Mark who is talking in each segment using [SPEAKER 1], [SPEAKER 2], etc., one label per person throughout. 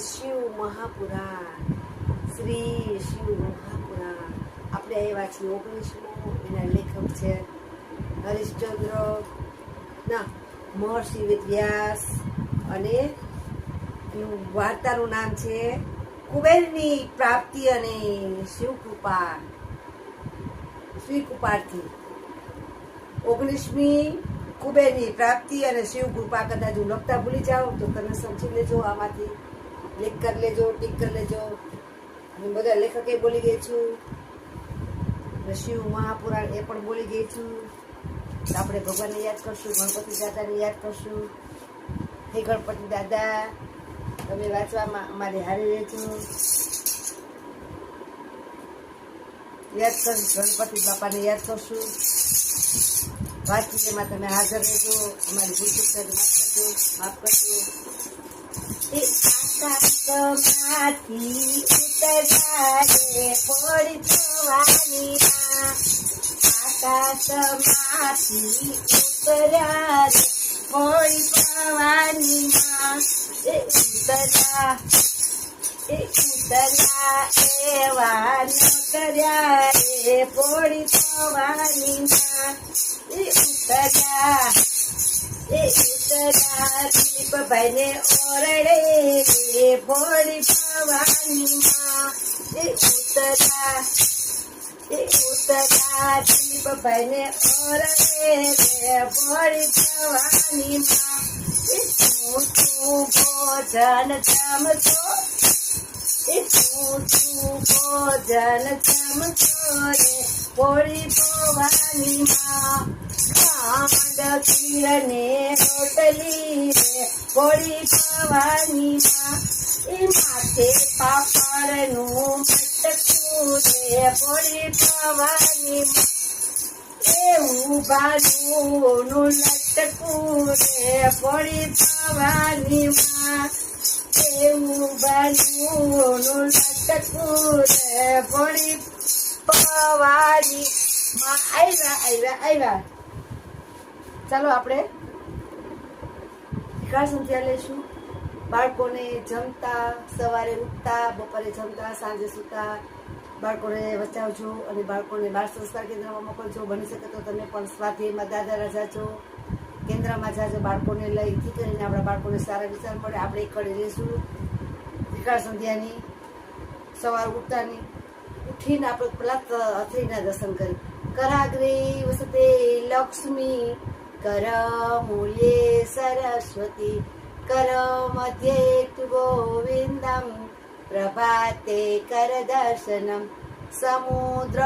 [SPEAKER 1] શિવ મહાપુરાણ, શ્રી શિવ મહાપુરાણ. આપણે આવ્યા છીએ 19મો. એના લેખક છે હરિશ્ચંદ્ર ના મહર્ષિ વ્યાસ, અને એનું વાર્તાનું નામ છે કુબેરની પ્રાપ્તિ અને શિવકૃપા. શ્રીકૃપાથી 19મી કુબેરની પ્રાપ્તિ અને શિવકૃપા. કદાચ હું લખતા ભૂલી જાઉં તો તમે સમજી લેજો, આમાંથી ક્લિક કરી લેજો, ટીક કરી લેજો. હું બધા લેખકે બોલી ગઈ છું, શિવ મહાપુરાણ એ પણ બોલી ગઈ છું. આપણે ભગવાનને યાદ કરશું, ગણપતિ દાદાને યાદ કરશું. હે ગણપતિ દાદા, તમે વાંચવામાં અમારે હારી રહેજો. યાદ કરશું, ગણપતિ બાપાને યાદ કરશું. વાતચીતમાં તમે હાજર રહેજો. અમારી ભૂલ માફ કરજો. એ આકાશમાંથી ઉતર્યા રે પડી જવાની, આકાશમાંથી ઉતર્યા રે પડી જવાની, એ ઉતર્યા એવા ન કર્યા રે પડી જવાની, એ ઉતર્યા દીપભાઈ ને ઓરડે રે ભોળી ભવાની, એ ઉતર્યા દીપભાઈ ને ઓરડે રે ભોળી ભવાની, એ તું ભોજન જમશો, એ તું ભોજન જમશો રે ભોળી ભવાની, ખાંડ ખીરને રોટલી રે ભોળી ભવાની, એ માથે પાપડનું મટકું રે ભોળી ભવાની, એવું બાજુનું લટકું રે ભોળી ભવાની, એવું બાજુનું લટકું રે ભોળી ભવાની. આવ્યા. ચાલો આપણે વિકાસ સંધ્યા લઈશું. બાળકોને જમતા, સવારે ઉઠતા, બપોરે જમતા, સાંજે સૂતા બાળકોને બચાવજો, અને બાળકોને બાળ સંસ્કાર કેન્દ્રમાં મોકલજો. બની શકે તો તમે પણ સ્વાધ્યાયમાં દાદા જાજો, કેન્દ્રમાં જાજો બાળકોને લઈ, થી કરીને આપણા બાળકોને સારા વિચાર મળે. આપણે એક કડી લઈશું વિકાસ સંધ્યાની. સવાર ઉઠતાની ઉઠીને આપણે પેલા અથડીના દર્શન કરી. કરાગ્રે વસતે લક્ષ્મી, કર મૂલ્યે સરસ્વતી, કર મધ્યે તુ ગોવિંદમ, પ્રભાતે કર દર્શનમ, સમુદ્ર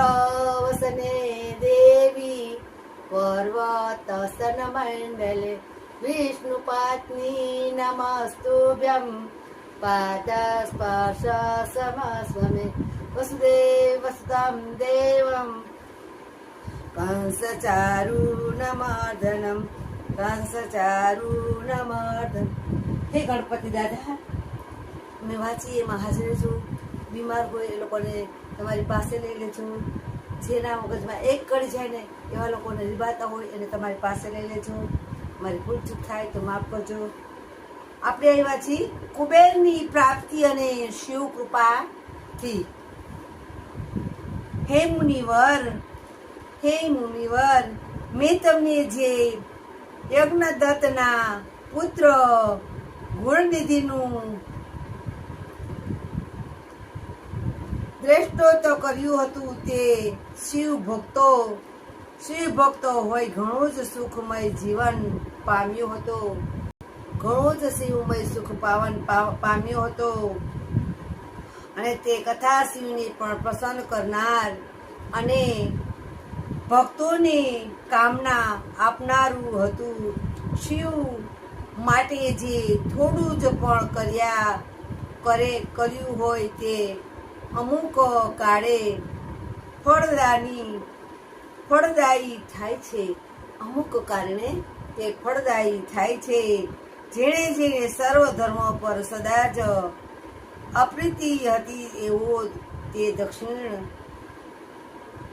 [SPEAKER 1] વસને દેવી, પર્વત સન મંડલે, વિષ્ણુ પત્ની નમસ્તુભ્યમ, પાદ સ્પર્શ સમસ્વમે, વસુદેવ વસુદમ દેવમ, કંસચારુનમર્દનમ, કંસચારુનમર્દન. હે ગણપતિ દાદા, મેં વાંચી એમાં હાજર છું. બીમાર હોય એ લોકોને તમારી પાસે લઈ લેજો. જેના મગજમાં એક કડી જાય ને એવા લોકોને રીબાતા હોય એને તમારી પાસે લઈ લેજો. મારી ભૂલ ચૂક થાય તો માફ કરજો. આપણે આવ્યા છીએ કુબેરની પ્રાપ્તિ અને શિવ કૃપાથી. હે મુનિવર, મેં તમને જે યજ્ઞદત્તના પુત્ર ગુણનિધિનું દ્રષ્ટોત્તર કર્યું હતું, તે શિવ ભક્તો હોય ઘણું જ સુખમય જીવન પામ્યો હતો, ઘણું જ શિવમય સુખ પામ્યો હતો. અને તે કથા શિવને પણ પ્રસન્ન કરનાર અને ભક્તોને કામના આપનારું હતું. શિવ માટે જે થોડું જ પણ કર્યું હોય તે અમુક કાળે ફળદાયી થાય છે. અમુક કારણે તે ફળદાયી થાય છે. જેણે સર્વ ધર્મ પર સદા જ અપ્રીતિ હતી, એવો તે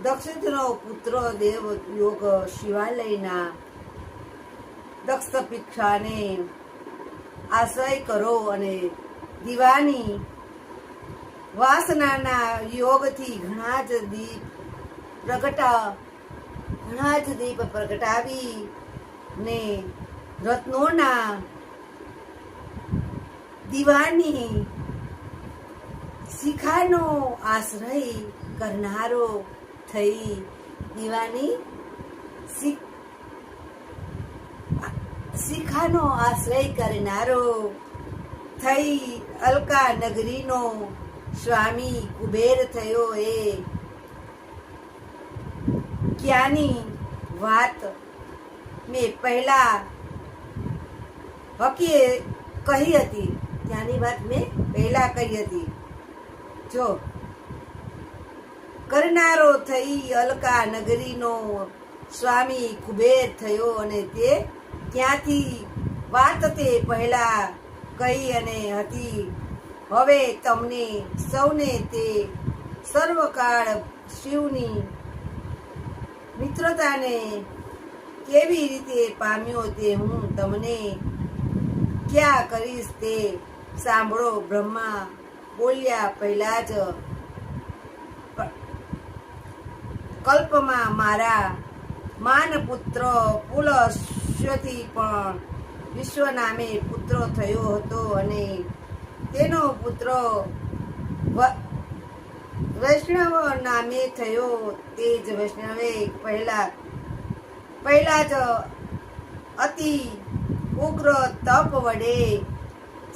[SPEAKER 1] દક્ષિણનો પુત્ર દેવ યોગ શિવાલયના દક્ષ પીઠાને આશ્રય કરો અને દીવાની વાસનાના યોગથી ઘણા જ દીપ પ્રગટાવી ને રત્નોના દીવાની શિખાનો આશ્રય કરનારો થઈ. દીવાની શિખાનો આશ્રય કરનારો થઈ અલકા નગરીનો સ્વામી કુબેર થયો. એ ક્યાંની વાત મેં પહેલા કહી હતી. ત્યાંની વાત મેં પહેલા કહી હતી. જો કરનારો થઈ અલકા નગરીનો સ્વામી કુબેર થયો અને તે ત્યાંથી વાત તે પહેલા કહી અને હતી. હવે તમને સૌને તે સર્વકાળ શિવની મિત્રતાને કેવી રીતે પામ્યો તે હું તમને ક્યાં કરીશ તે સાંભળો. બ્રહ્મા બોલ્યા, પહેલા જ કલ્પમાં મારા માનપુત્ર પુલસ્યથી પણ વિશ્વ નામે પુત્ર થયો હતો અને તેનો પુત્ર વૈષ્ણવ નામે થયો. તે જ વૈષ્ણવે પહેલા જ અતિ ઉગ્ર તપ વડે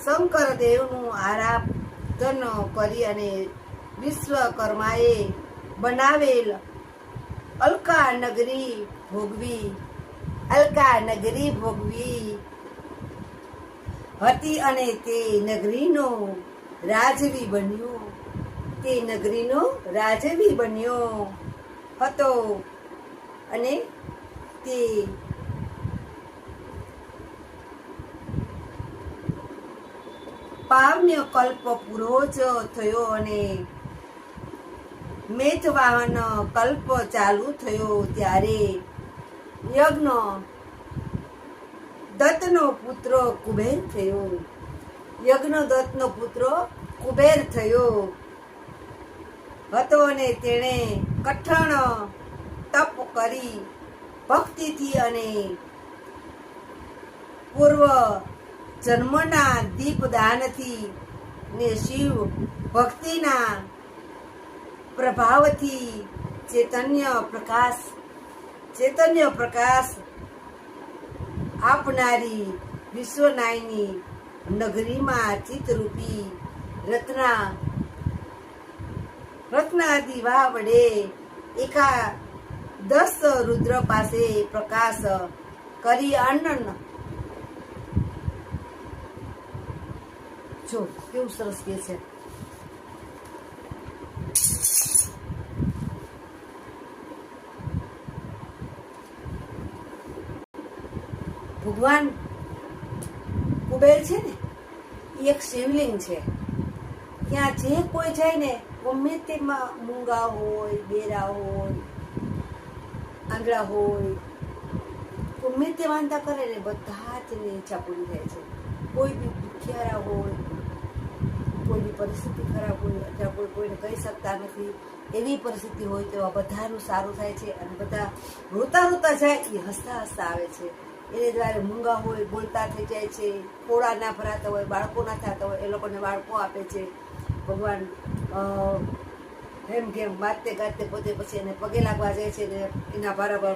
[SPEAKER 1] શંકર દેવનું આરાધન કરી અને વિશ્વકર્માએ બનાવેલ અલકા નગરી ભોગવી હતી અને તે નગરીનો રાજવી બન્યો હતો અને તે પાવન્ય કલ્પ પૂરો જ થયો અને મેઘવાહન કલ્પ ચાલુ થયો. ત્યારે યજ્ઞ દત્તનો પુત્ર કુબેર થયો હતો અને તેણે કઠણ તપ કરી ભક્તિથી અને પૂર્વ જન્મના દીપદાનથી ને શિવ ભક્તિના પ્રભાવથી ચૈતન્ય પ્રકાશ આપનારી વિશ્વનાયની નગરીમાં ચિત્તરૂપી રત્નાદિવા વડે 10 રુદ્ર પાસે પ્રકાશ કરી આનંદ. જો કેવું સરસ કે છે. ભગવાન કુબેર છે ને એ એક શિવલિંગ છે. ત્યાં જે કોઈ જાય ને ગમે તેમાં મૂંગા હોય, બેરા હોય, આંગળા હોય, ગમે તે વાંધા કરે ને બધા જ ની ઈચ્છા પૂરી થાય છે. કોઈ બી ભૂખ્યારા હોય, કોઈની પરિસ્થિતિ ખરાબ હોય અથવા કોઈને કહી શકતા નથી એવી પરિસ્થિતિ હોય તો બધાનું સારું થાય છે અને બધા રોતા જાય એ હસતા આવે છે. એને દ્વારા મૂંગા હોય બોલતા થઈ જાય છે, ખોળા ના ભરાતા હોય, બાળકો ના થતા હોય એ લોકોને બાળકો આપે છે. ભગવાન એમ કેમ ગાતે પોતે પછી એને પગે લાગવા જાય છે ને એના બરાબર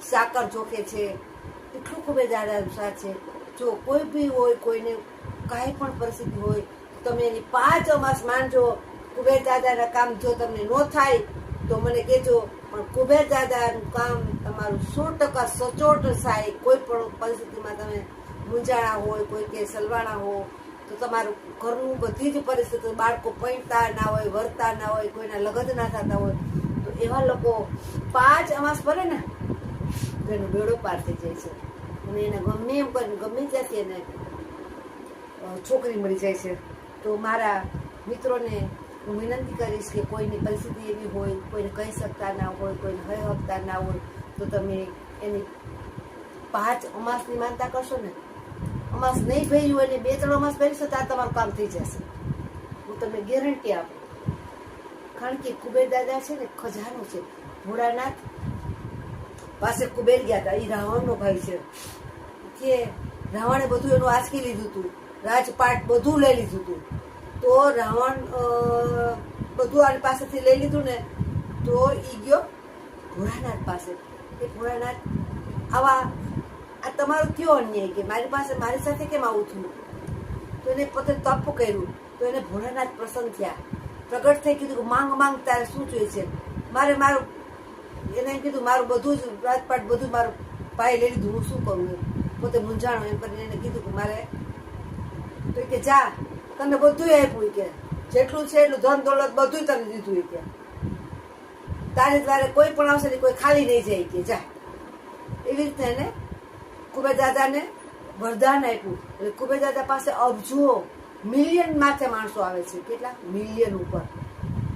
[SPEAKER 1] સાકર ચોખે છે. એટલું ખૂબ જ આશા છે. જો કોઈ બી હોય, કોઈને કાંઈ પણ પરિસ્થિતિ હોય તમે એની 5 અમાસ માનજો. કુબેર દાદાના કામ જો તમને ન થાય તો મને કહેજો, પણ કુબેર દાદાનું કામ તમારું 100% સચોટ થાય. કોઈ પણ પરિસ્થિતિમાં તમે મૂંઝાણા હોય, કોઈ કે સલવાણા હો તો તમારું ઘરનું બધી જ પરિસ્થિતિ, બાળકો પૈણતા ના હોય, વરતા ના હોય, કોઈના લગ્ન ના થતા હોય તો એવા લોકો 5 અમાસ ભરે ને તો એનો બેડો પાર થઈ જાય છે અને એને ગમે એમ કરીને ગમે ત્યાંથી એને છોકરી મળી જાય છે. તો મારા મિત્રોને હું વિનંતી કરીશ કે કોઈની પરિસ્થિતિ એવી હોય, કોઈને કહી શકતા ના હોય, કોઈને હઈ શકતા ના હોય તો તમે એની 5 અમાસની માનતા કરશો ને. અમાસ નહીં ભર્યું હોય ને 2-3 અમાસ ભરીશો તો આ તમારું કામ થઈ જશે. હું તમને ગેરંટી આપું. કારણ કે કુબેર દાદા છે ને ખજાનો છે. ભોળાનાથ પાસે કુબેર ગયા હતા. એ રાવણનો ભાઈ છે કે રાવણે બધું એનું આંચકી લીધું હતું, રાજપાટ બધું લઈ લીધું હતું. તો રાવણ બધું આની પાસેથી લઈ લીધું ને તો ઈ ગયો ભોળાનાથ પાસે. એ ભોળાનાથ આ તમારું કયો અન્યાય કે મારી પાસે મારી સાથે કેમ આવું થયું? તો એને પોતે તપ કર્યું. તો એને ભોળાનાથ પ્રસન્ન થયા, પ્રગટ થઈ કીધું માંગ માંગ તારે શું જોઈએ છે? મારું એને એમ કીધું મારું બધું જ રાજપાટ બધું મારું પાય લઈ લીધું, હું શું કરું? પોતે મૂંઝાણો એમ કરીને એને કીધું કે મારે તો કે જા તને બધું આપ્યું કે જેટલું છે એટલું ધન દોલત બધું તને દીધું કે તારે દ્વારે કોઈ પણ આવશે ને કોઈ ખાલી નહીં જાય કે જા. એવી રીતે એને કુબેર દાદાને વરદાન આપ્યું. એટલે કુબેર દાદા પાસે અબજો મિલિયન માથે માણસો આવે છે. કેટલા? મિલિયન ઉપર.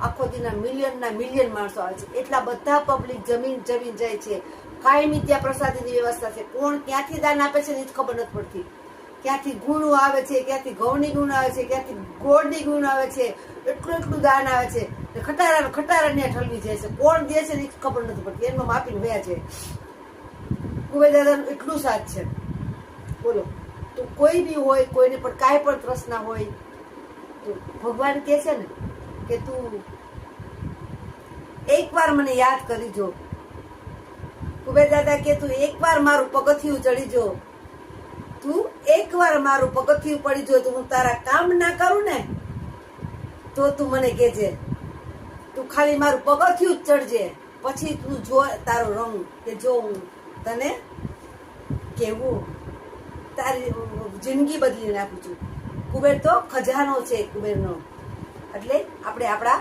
[SPEAKER 1] આખો દીના મિલિયન માણસો આવે છે. એટલા બધા પબ્લિક જમીન જાય છે. કાયમી ત્યાં પ્રસાદીની વ્યવસ્થા છે. કોણ ક્યાંથી દાન આપે છે ને જ ખબર નથી પડતી. ક્યાંથી ગુણ આવે છે, ક્યાંથી ઘઉંની ગુણ આવે છે, ક્યાંથી ગોળની ગુણ આવે છે. એટલું દાન આવે છે. ખટારા ઠલવી જાય છે. કોણ દે છે ને જ ખબર નથી પડતી. એમાં માપીને વયા છે. કુબેર દાદાનું એટલું સાથ છે. બોલો. તો કોઈ બી હોય, કોઈને પણ કાંઈ પણ પ્રશ્ન હોય તો ભગવાન કહે છે ને કે તું એકવાર મને યાદ કરી જો. કુબેર દાદા કે તું એકવાર મારું પગથિયું ચડી જો, તું એકવાર મારું પગથિયું પડી જો, તો હું તારા કામ ના કરું ને તો તું મને કહેજે. તું ખાલી મારું પગથિયું જ ચડજે, પછી તું જો તારો રંગ કે જો હું તને કેવું તારી જિંદગી બદલી નાખું છું. કુબેર તો ખજાનો છે કુબેરનો. એટલે આપણે આપણા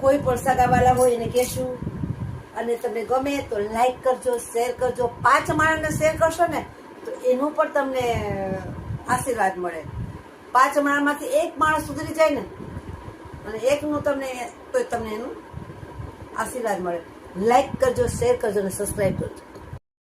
[SPEAKER 1] કોઈ પણ સગાવાલા હોય એને કહેશું. અને તમને ગમે તો લાઈક કરજો, શેર કરજો. 5 માણસને શેર કરશો ને તો એનું પણ તમને આશીર્વાદ મળે. 5 માણસમાંથી 1 માણસ સુધરી જાય ને અને એકનું તમને તો તમને એનું આશીર્વાદ મળે. લાઈક કરજો, શેર કરજો અને સબસ્ક્રાઈબ કરજો.